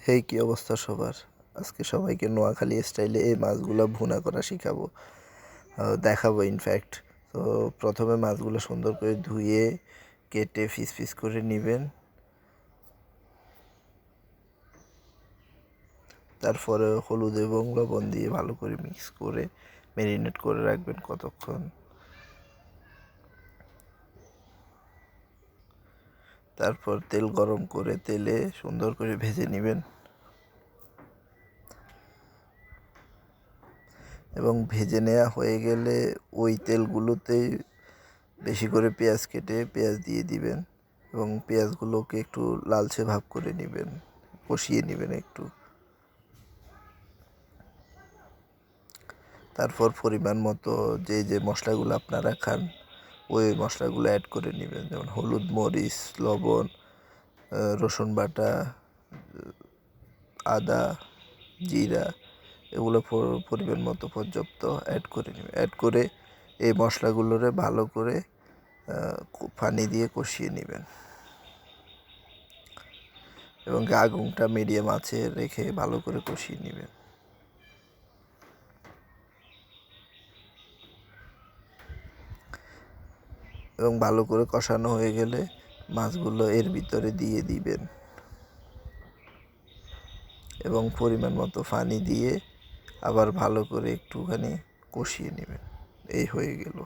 হেই কী অবস্থা সবার? আজকে সবাইকে নোয়াখালী স্টাইলে এই মাছগুলো ভুনা করা শিখাবো, দেখাবো ইনফ্যাক্ট। তো প্রথমে মাছগুলো সুন্দর করে ধুয়ে কেটে পিস পিস করে নেবেন। তারপরে হলুদ এবং লবণ দিয়ে ভালো করে মিক্স করে ম্যারিনেট করে রাখবেন কতক্ষণ। তারপর তেল গরম করে তেলে সুন্দর করে ভেজে নেবেন এবং ভেজে নেওয়া হয়ে গেলে ওই তেলগুলোতেই বেশি করে পেঁয়াজ কেটে পেঁয়াজ দিয়ে দিবেন এবং পেঁয়াজগুলোকে একটু লালচে ভাব করে নেবেন, কষিয়ে নেবেন একটু। তারপর পরিমাণ মতো যে মশলাগুলো আপনারা খান ওই মশলাগুলো অ্যাড করে নেবেন, যেমন হলুদ, মরিচ, লবণ, রসুন বাটা, আদা, জিরা, এগুলো পরিমাণ মতো পর্যাপ্ত অ্যাড করে নেবেন। অ্যাড করে এই মশলাগুলোরে ভালো করে পানি দিয়ে কষিয়ে নেবেন এবং আগুনটা মিডিয়াম আঁচে রেখে ভালো করে কষিয়ে নেবেন। এবং ভালো করে কষানো হয়ে গেলে মাছগুলো এর ভিতরে দিয়ে দিবেন এবং পরিমাণ মতো পানি দিয়ে আবার ভালো করে একটুখানি কষিয়ে নেবেন। এই হয়ে গেল।